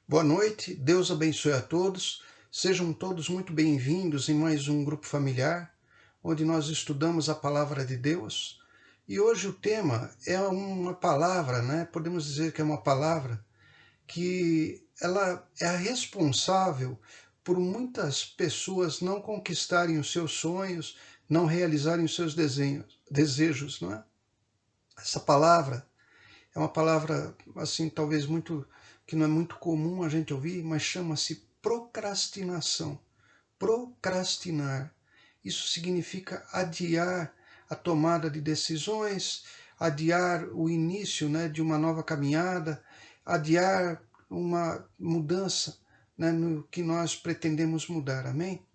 Boa noite, Deus abençoe a todos. Sejam todos muito bem-vindos em mais um grupo familiar, onde nós estudamos a palavra de Deus. E hoje o tema é uma palavra, né? Podemos dizer que é uma palavra que ela é a responsável por muitas pessoas não conquistarem os seus sonhos, não realizarem os seus desejos, não é? Essa palavra é uma palavra, assim, talvez que não é muito comum a gente ouvir, mas chama-se procrastinação. Procrastinar. Isso significa adiar a tomada de decisões, adiar o início, né, de uma nova caminhada, adiar uma mudança, né, no que nós pretendemos mudar. Amém?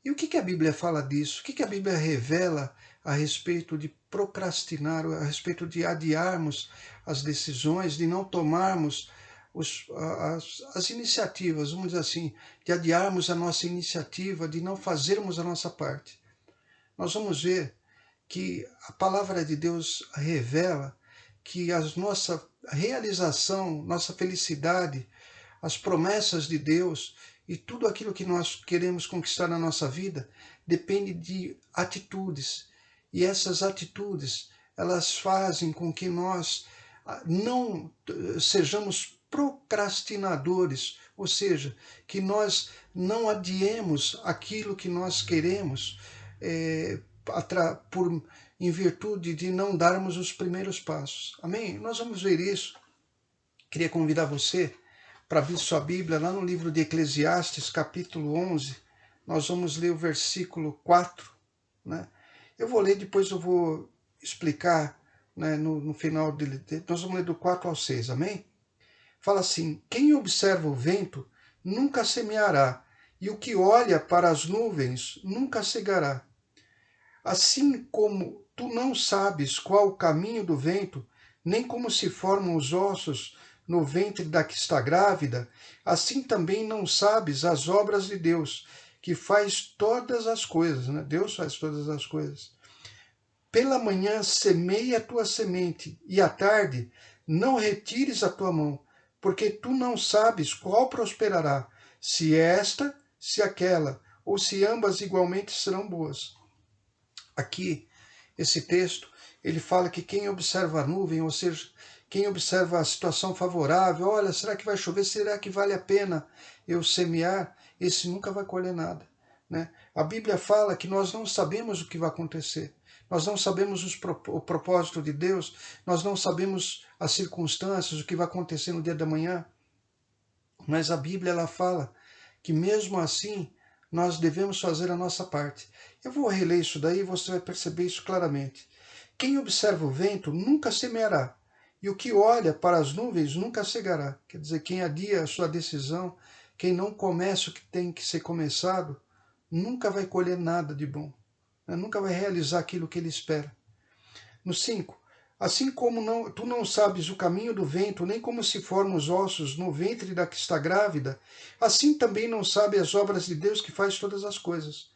E o que a Bíblia fala disso? O que a Bíblia revela a respeito de procrastinar, a respeito de adiarmos as decisões, de não tomarmos as iniciativas, vamos dizer assim, de adiarmos a nossa iniciativa, de não fazermos a nossa parte? Nós vamos ver que a palavra de Deus revela que a nossa realização, nossa felicidade, as promessas de Deus e tudo aquilo que nós queremos conquistar na nossa vida depende de atitudes. E essas atitudes, elas fazem com que nós não sejamos procrastinadores, ou seja, que nós não adiemos aquilo que nós queremos por, em virtude de não darmos os primeiros passos. Amém? Nós vamos ver isso. Queria convidar você para abrir sua Bíblia lá no livro de Eclesiastes, capítulo 11. Nós vamos ler o versículo 4. Né? Eu vou ler, depois eu vou explicar, né, no final dele. Nós vamos ler do 4 ao 6, amém? Fala assim: quem observa o vento nunca semeará, e o que olha para as nuvens nunca cegará. Assim como tu não sabes qual o caminho do vento, nem como se formam os ossos no ventre da que está grávida, assim também não sabes as obras de Deus, que faz todas as coisas, né? Deus faz todas as coisas. Pela manhã semeia a tua semente, e à tarde não retires a tua mão, porque tu não sabes qual prosperará, se esta, se aquela, ou se ambas igualmente serão boas. Aqui, esse texto, ele fala que quem observa a nuvem, ou seja, quem observa a situação favorável, olha, será que vai chover? Será que vale a pena eu semear? Esse nunca vai colher nada. Né? A Bíblia fala que nós não sabemos o que vai acontecer. Nós não sabemos o propósito de Deus, nós não sabemos as circunstâncias, o que vai acontecer no dia da manhã. Mas a Bíblia ela fala que mesmo assim nós devemos fazer a nossa parte. Eu vou reler isso daí e você vai perceber isso claramente. Quem observa o vento nunca semeará, e o que olha para as nuvens nunca cegará. Quer dizer, quem adia a sua decisão, quem não começa o que tem que ser começado, nunca vai colher nada de bom. Nunca vai realizar aquilo que ele espera. No 5. Assim como tu não sabes o caminho do vento, nem como se formam os ossos no ventre da que está grávida, assim também não sabe as obras de Deus que faz todas as coisas.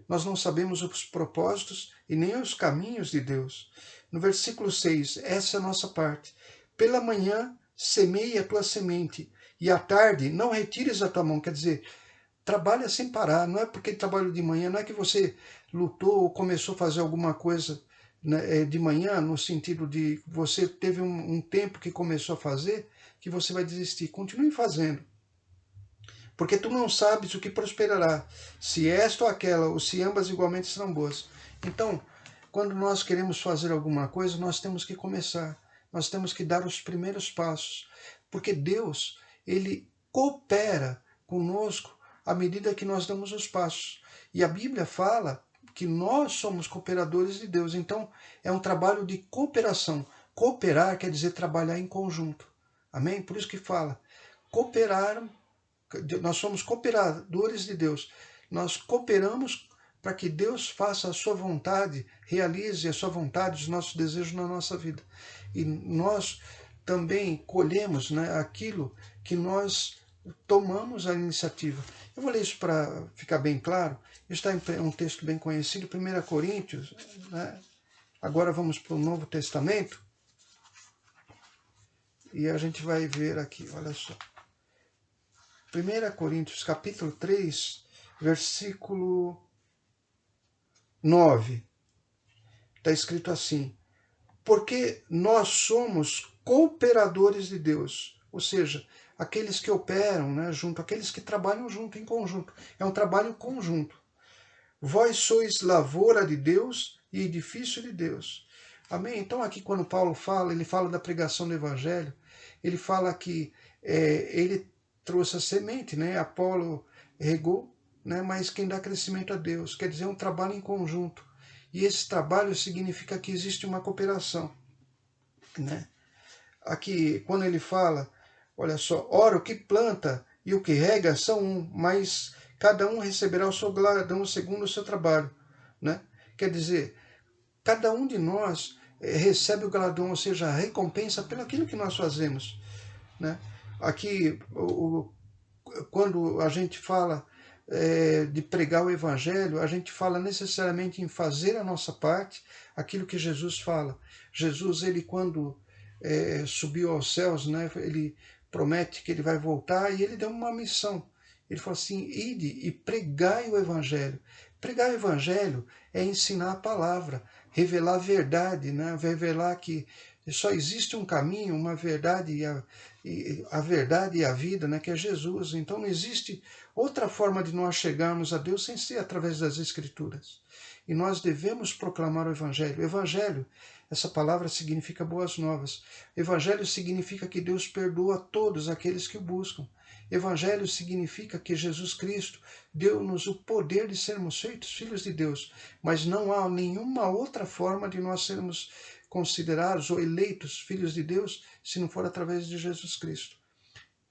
Nós não sabemos os propósitos e nem os caminhos de Deus. No versículo 6, essa é a nossa parte. Pela manhã semeia a tua semente, e à tarde não retires a tua mão. Quer dizer, trabalha sem parar. Não é porque trabalho de manhã, não é que você lutou ou começou a fazer alguma coisa, né, de manhã, no sentido de você teve um tempo que começou a fazer, que você vai desistir. Continue fazendo. Porque tu não sabes o que prosperará, se esta ou aquela, ou se ambas igualmente serão boas. Então, quando nós queremos fazer alguma coisa, nós temos que começar. Nós temos que dar os primeiros passos. Porque Deus, Ele coopera conosco à medida que nós damos os passos. E a Bíblia fala que nós somos cooperadores de Deus. Então, é um trabalho de cooperação. Cooperar quer dizer trabalhar em conjunto. Amém? Por isso que fala, cooperar, nós somos cooperadores de Deus. Nós cooperamos para que Deus faça a sua vontade, realize a sua vontade, os nossos desejos na nossa vida. E nós também colhemos, né, aquilo que nós tomamos a iniciativa. Eu vou ler isso para ficar bem claro. Está em um texto bem conhecido, 1 Coríntios. Né? Agora vamos para o Novo Testamento. E a gente vai ver aqui, olha só. 1 Coríntios capítulo 3, versículo 9. Está escrito assim: porque nós somos cooperadores de Deus, ou seja, aqueles que operam, né, junto, aqueles que trabalham junto, em conjunto. É um trabalho conjunto. Vós sois lavoura de Deus e edifício de Deus. Amém? Então aqui quando Paulo fala, ele fala da pregação do Evangelho, ele fala que ele trouxe a semente, né? Apolo regou, né? Mas quem dá crescimento a Deus. Quer dizer, é um trabalho em conjunto. E esse trabalho significa que existe uma cooperação, né? Aqui, quando ele fala, olha só, ora, o que planta e o que rega são um, mas cada um receberá o seu galardão segundo o seu trabalho, né? Quer dizer, cada um de nós recebe o galardão, ou seja, a recompensa pelo aquilo que nós fazemos, né? Aqui, quando a gente fala de pregar o Evangelho, a gente fala necessariamente em fazer a nossa parte, aquilo que Jesus fala. Jesus, ele quando subiu aos céus, né, ele promete que ele vai voltar e ele deu uma missão. Ele falou assim: ide e pregai o Evangelho. Pregar o Evangelho é ensinar a palavra, revelar a verdade, né, revelar que só existe um caminho, uma verdade, e a verdade e a vida, né, que é Jesus. Então não existe outra forma de nós chegarmos a Deus sem ser através das Escrituras. E nós devemos proclamar o Evangelho. Evangelho, essa palavra significa boas novas. Evangelho significa que Deus perdoa todos aqueles que o buscam. Evangelho significa que Jesus Cristo deu-nos o poder de sermos feitos filhos de Deus, mas não há nenhuma outra forma de nós sermos considerados ou eleitos filhos de Deus se não for através de Jesus Cristo.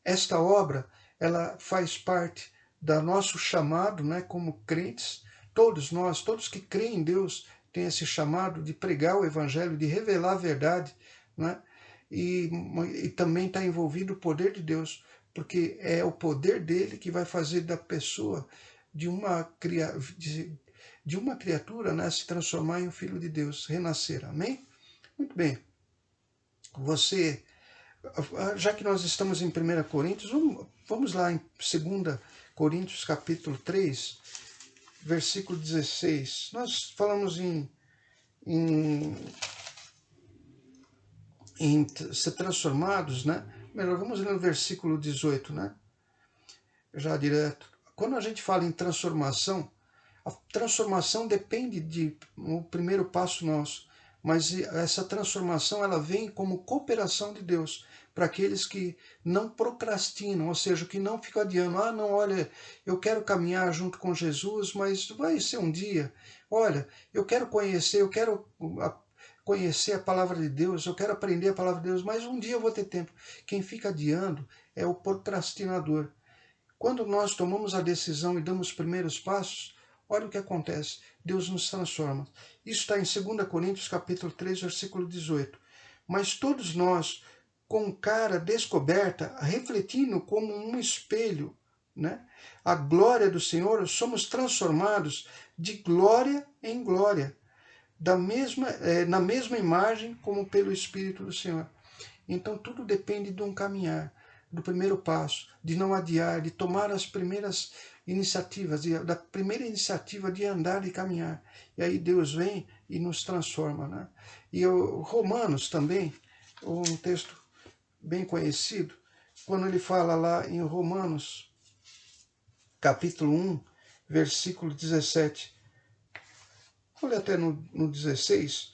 Esta obra, ela faz parte do nosso chamado, né, como crentes. Todos nós, todos que creem em Deus, têm esse chamado de pregar o Evangelho, de revelar a verdade, né? E também está envolvido o poder de Deus, porque é o poder dele que vai fazer da pessoa, de uma criatura, né, se transformar em um filho de Deus, renascer. Amém? Muito bem. Você, já que nós estamos em 1 Coríntios, vamos lá em 2 Coríntios capítulo 3, versículo 16. Nós falamos em ser transformados, né? Melhor, vamos ler no versículo 18, né? Já direto. Quando a gente fala em transformação, a transformação depende de o primeiro passo nosso, mas essa transformação ela vem como cooperação de Deus para aqueles que não procrastinam, ou seja, que não ficam adiando. Ah, não, olha, eu quero caminhar junto com Jesus, mas vai ser um dia. Olha, eu quero conhecer, eu quero conhecer a palavra de Deus, eu quero aprender a palavra de Deus, mas um dia eu vou ter tempo. Quem fica adiando é o procrastinador. Quando nós tomamos a decisão e damos os primeiros passos, olha o que acontece. Deus nos transforma. Isso está em 2 Coríntios capítulo 3, versículo 18. Mas todos nós, com cara descoberta, refletindo como um espelho, né, a glória do Senhor, somos transformados de glória em glória, na mesma imagem como pelo Espírito do Senhor. Então tudo depende de um caminhar, do primeiro passo, de não adiar, de tomar as primeiras iniciativas, da primeira iniciativa de andar e caminhar. E aí Deus vem e nos transforma, né? E Romanos também, um texto bem conhecido, quando ele fala lá em Romanos, capítulo 1, versículo 17, olha até no 16,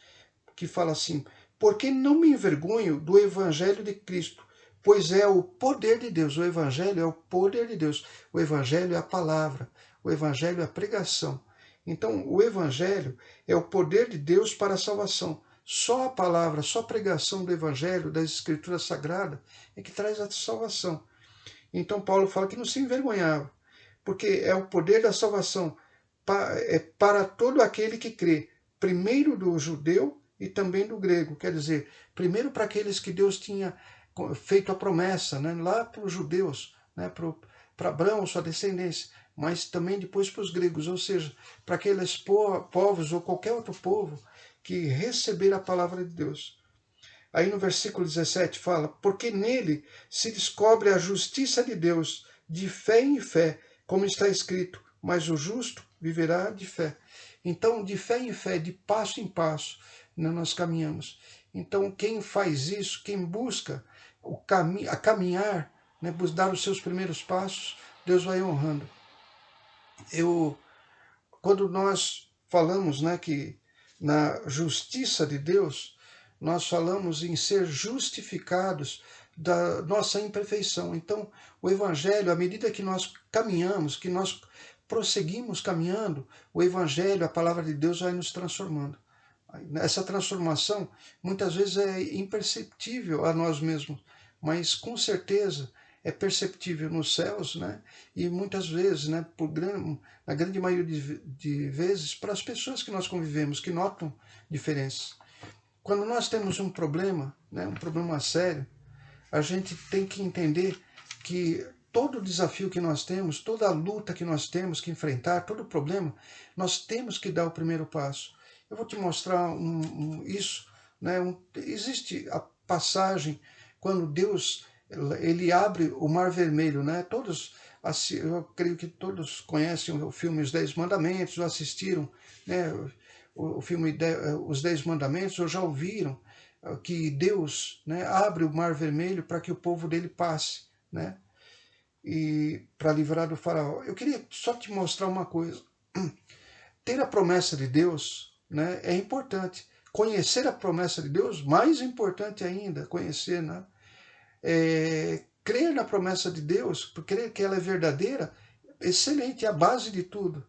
que fala assim: porque não me envergonho do Evangelho de Cristo, pois é o poder de Deus. O Evangelho é o poder de Deus. O Evangelho é a palavra. O Evangelho é a pregação. Então, o Evangelho é o poder de Deus para a salvação. Só a palavra, só a pregação do Evangelho, das Escrituras Sagradas, é que traz a salvação. Então, Paulo fala que não se envergonhava, porque é o poder da salvação para todo aquele que crê, primeiro do judeu e também do grego. Quer dizer, primeiro para aqueles que Deus tinha feito a promessa, né, lá para os judeus, né, para Abraão, sua descendência, mas também depois para os gregos, ou seja, para aqueles povos ou qualquer outro povo que receber a palavra de Deus. Aí no versículo 17 fala: porque nele se descobre a justiça de Deus, de fé em fé, como está escrito, mas o justo viverá de fé. Então, de fé em fé, de passo em passo, né, nós caminhamos. Então, quem faz isso, quem busca a caminhar, né, dar os seus primeiros passos, Deus vai honrando. Quando nós falamos, né, que na justiça de Deus, nós falamos em ser justificados da nossa imperfeição. Então, o Evangelho, à medida que nós caminhamos, que nós prosseguimos caminhando, o Evangelho, a palavra de Deus vai nos transformando. Essa transformação, muitas vezes, é imperceptível a nós mesmos, mas, com certeza, é perceptível nos céus, né? E muitas vezes, né, na grande maioria de vezes, para as pessoas que nós convivemos, que notam diferenças. Quando nós temos um problema, né, um problema sério, a gente tem que entender que todo desafio que nós temos, toda a luta que nós temos que enfrentar, todo problema, nós temos que dar o primeiro passo. Eu vou te mostrar isso, né? Existe a passagem quando Deus ele abre o Mar Vermelho, né? Eu creio que todos conhecem o filme Os 10 Mandamentos, ou assistiram, né, o filme Os 10 Mandamentos, ou já ouviram que Deus, né, abre o Mar Vermelho para que o povo dele passe, né? E para livrar do faraó. Eu queria só te mostrar uma coisa. Ter a promessa de Deus, né, é importante. Conhecer a promessa de Deus, mais importante ainda, conhecer, né? Crer na promessa de Deus, crer que ela é verdadeira, excelente, é a base de tudo.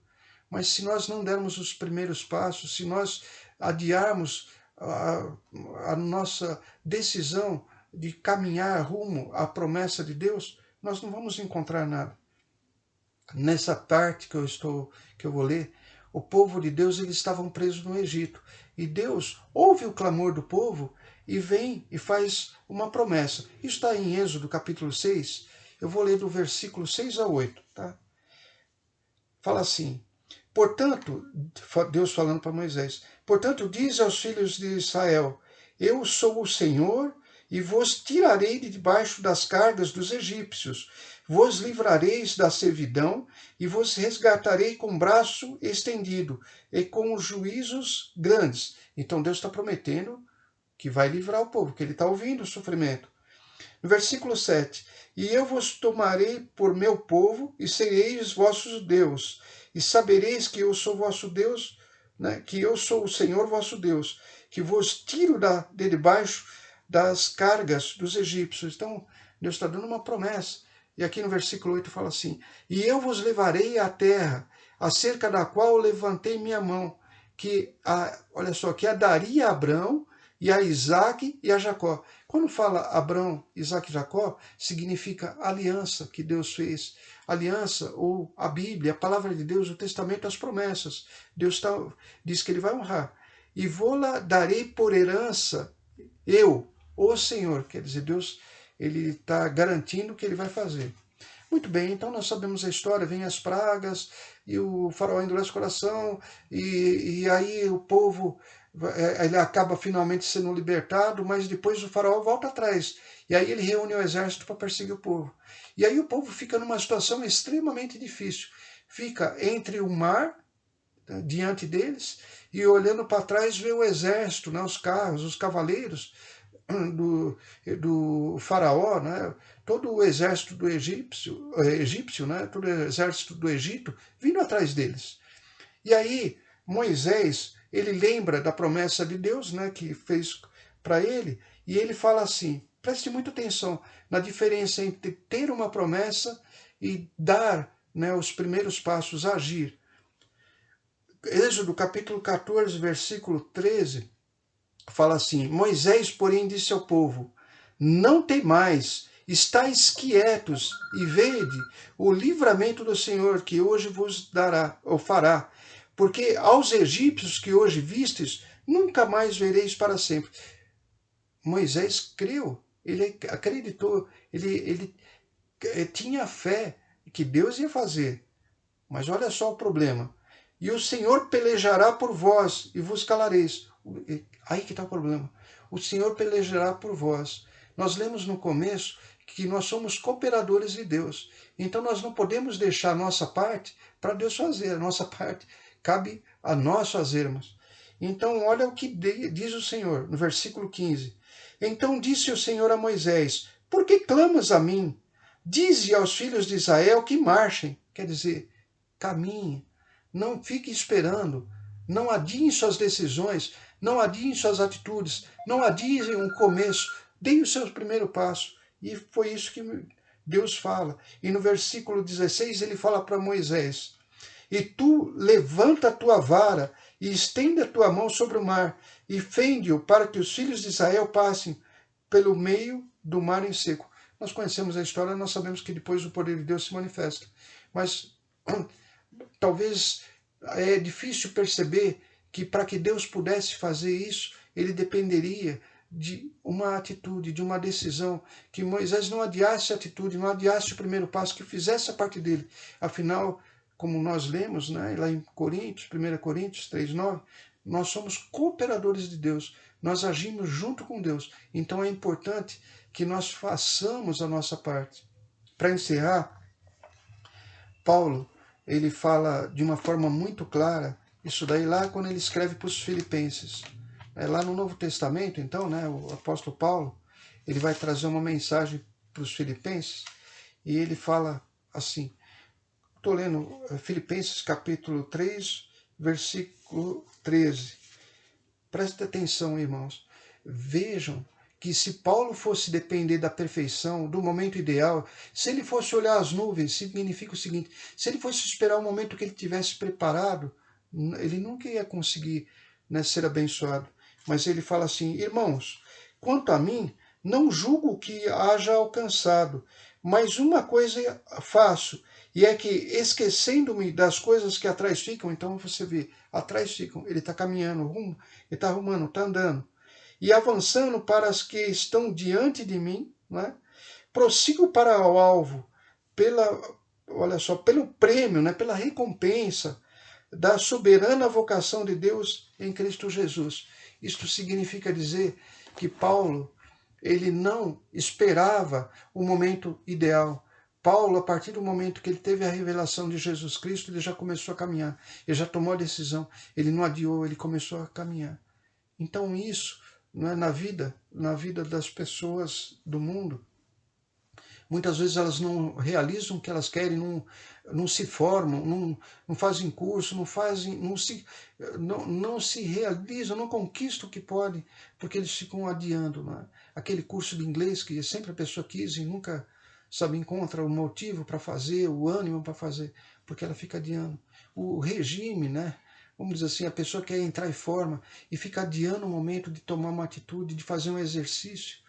Mas se nós não dermos os primeiros passos, se nós adiarmos a nossa decisão de caminhar rumo à promessa de Deus, nós não vamos encontrar nada. Nessa parte que eu vou ler, o povo de Deus, eles estavam presos no Egito. E Deus ouve o clamor do povo e vem e faz uma promessa. Isso está em Êxodo capítulo 6. Eu vou ler do versículo 6 a 8. Tá? Fala assim: portanto, Deus falando para Moisés, portanto, diz aos filhos de Israel, eu sou o Senhor e vos tirarei de debaixo das cargas dos egípcios, vos livrareis da servidão e vos resgatarei com braço estendido e com juízos grandes. Então Deus está prometendo que vai livrar o povo, que ele está ouvindo o sofrimento. No versículo 7, e eu vos tomarei por meu povo e sereis vossos Deus, e sabereis que eu sou vosso Deus, né, que eu sou o Senhor vosso Deus, que vos tiro de debaixo das cargas dos egípcios. Então, Deus está dando uma promessa. E aqui no versículo 8 fala assim, e eu vos levarei à terra, acerca da qual levantei minha mão, olha só, que a daria a Abraão, e a Isaac e a Jacó. Quando fala Abraão, Isaac e Jacó, significa aliança que Deus fez. Aliança, ou a Bíblia, a palavra de Deus, o testamento, as promessas. Deus diz que ele vai honrar. E vou-la darei por herança, eu, o Senhor. Quer dizer, Deus, ele está garantindo que ele vai fazer. Muito bem, então nós sabemos a história, vem as pragas, e o faraó endurece o coração, e aí o povo, ele acaba finalmente sendo libertado, mas depois o faraó volta atrás, e aí ele reúne o exército para perseguir o povo. E aí o povo fica numa situação extremamente difícil, fica entre o mar, diante deles, e olhando para trás vê o exército, né, os carros, os cavaleiros do faraó, né, todo o exército do egípcio, né, todo o exército do Egito, vindo atrás deles. E aí Moisés, ele lembra da promessa de Deus, né, que fez para ele, e ele fala assim, preste muita atenção na diferença entre ter uma promessa e dar, né, os primeiros passos, agir. Êxodo capítulo 14, versículo 13, fala assim, Moisés, porém, disse ao povo, não temais, estáis quietos e vede o livramento do Senhor que hoje vos dará, ou fará, porque aos egípcios que hoje vistes, nunca mais vereis para sempre. Moisés creu, ele acreditou, ele tinha fé que Deus ia fazer. Mas olha só o problema. E o Senhor pelejará por vós e vos calareis. Aí que está o problema. O Senhor pelejará por vós. Nós lemos no começo que nós somos cooperadores de Deus. Então nós não podemos deixar a nossa parte para Deus fazer. A nossa parte cabe a nós fazermos. Então olha o que diz o Senhor no versículo 15. Então disse o Senhor a Moisés: por que clamas a mim? Dize aos filhos de Israel que marchem. Quer dizer, caminhe. Não fique esperando. Não adiem suas decisões. Não adiem suas atitudes. Não adiem um começo. Deem o seu primeiro passo. E foi isso que Deus fala. E no versículo 16 ele fala para Moisés: e tu levanta a tua vara e estende a tua mão sobre o mar e fende-o para que os filhos de Israel passem pelo meio do mar em seco. Nós conhecemos a história, nós sabemos que depois o poder de Deus se manifesta. Mas talvez é difícil perceber que para que Deus pudesse fazer isso, ele dependeria de uma atitude, de uma decisão, que Moisés não adiasse a atitude, não adiasse o primeiro passo, que fizesse a parte dele. Afinal, como nós lemos, né, lá em Coríntios, 1 Coríntios 3,9, nós somos cooperadores de Deus, nós agimos junto com Deus. Então é importante que nós façamos a nossa parte. Para encerrar, Paulo, ele fala de uma forma muito clara, isso daí lá quando ele escreve para os Filipenses. Lá no Novo Testamento, então, né, o apóstolo Paulo, ele vai trazer uma mensagem para os Filipenses, e ele fala assim, estou lendo Filipenses capítulo 3, versículo 13. Preste atenção, irmãos. Vejam que se Paulo fosse depender da perfeição, do momento ideal, se ele fosse olhar as nuvens, significa o seguinte, se ele fosse esperar o momento que ele tivesse preparado, ele nunca ia conseguir, né, ser abençoado. Mas ele fala assim, irmãos, quanto a mim, não julgo que haja alcançado, mas uma coisa faço, e é que, esquecendo-me das coisas que atrás ficam, então você vê, atrás ficam, ele está caminhando, rumo, ele está arrumando, está andando, e avançando para as que estão diante de mim, né? Prossigo para o alvo, olha só, pelo prêmio, né? Pela recompensa da soberana vocação de Deus em Cristo Jesus. Isto significa dizer que Paulo, ele não esperava o momento ideal. Paulo, a partir do momento que ele teve a revelação de Jesus Cristo, ele já começou a caminhar, ele já tomou a decisão, ele não adiou, ele começou a caminhar. Então isso, não é, na vida das pessoas do mundo, muitas vezes elas não realizam o que elas querem, não se formam, não fazem curso, não se realizam, não conquistam o que podem, porque eles ficam adiando. Né? Aquele curso de inglês que sempre a pessoa quis e nunca, sabe, encontra o motivo para fazer, o ânimo para fazer, porque ela fica adiando. O regime, né? Vamos dizer assim, a pessoa quer entrar em forma e fica adiando o momento de tomar uma atitude, de fazer um exercício.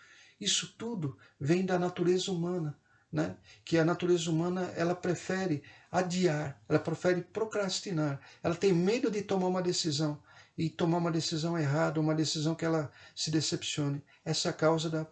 Isso tudo vem da natureza humana, né? Que a natureza humana ela prefere adiar, ela prefere procrastinar, ela tem medo de tomar uma decisão e tomar uma decisão errada, uma decisão que ela se decepcione. Essa é a causa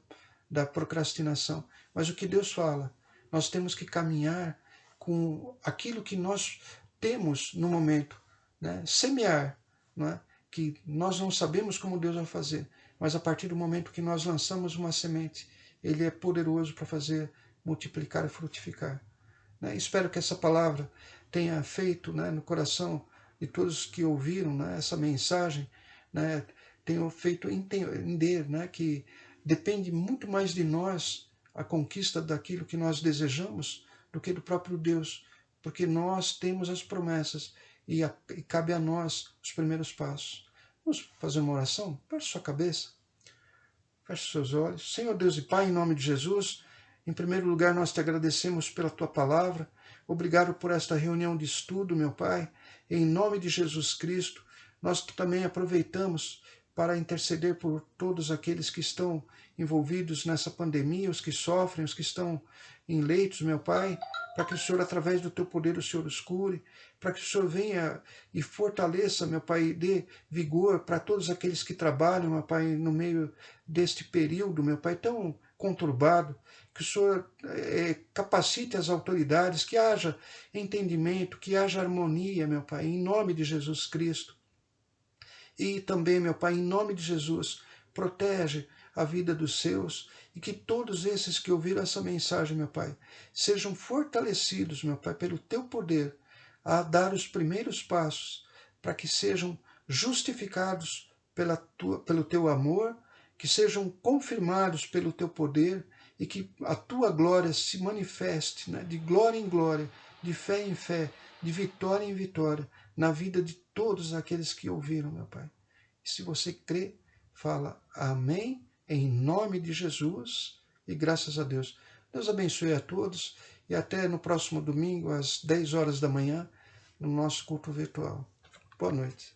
da procrastinação. Mas o que Deus fala? Nós temos que caminhar com aquilo que nós temos no momento, né? Semear, né? Que nós não sabemos como Deus vai fazer, mas a partir do momento que nós lançamos uma semente, Ele é poderoso para fazer multiplicar e frutificar. Né? Espero que essa palavra tenha feito, né, no coração de todos que ouviram, né, essa mensagem, né, tenham feito entender, né, que depende muito mais de nós a conquista daquilo que nós desejamos do que do próprio Deus, porque nós temos as promessas e cabe a nós os primeiros passos. Vamos fazer uma oração? Feche sua cabeça, feche seus olhos. Senhor Deus e Pai, em nome de Jesus, em primeiro lugar nós te agradecemos pela tua palavra. Obrigado por esta reunião de estudo, meu Pai. Em nome de Jesus Cristo, nós também aproveitamos para interceder por todos aqueles que estão envolvidos nessa pandemia, os que sofrem, os que estão em leitos, meu Pai, para que o Senhor, através do teu poder, o Senhor os cure, para que o Senhor venha e fortaleça, meu Pai, e dê vigor para todos aqueles que trabalham, meu Pai, no meio deste período, meu Pai, tão conturbado, que o Senhor capacite as autoridades, que haja entendimento, que haja harmonia, meu Pai, em nome de Jesus Cristo. E também, meu Pai, em nome de Jesus, protege a vida dos seus e que todos esses que ouviram essa mensagem, meu Pai, sejam fortalecidos, meu Pai, pelo Teu poder a dar os primeiros passos, para que sejam justificados pelo Teu amor, que sejam confirmados pelo Teu poder e que a Tua glória se manifeste, né, de glória em glória, de fé em fé, de vitória em vitória, na vida de todos aqueles que ouviram, meu Pai. E se você crê, fala amém, em nome de Jesus, e graças a Deus. Deus abençoe a todos e até no próximo domingo, às 10 horas da manhã, no nosso culto virtual. Boa noite.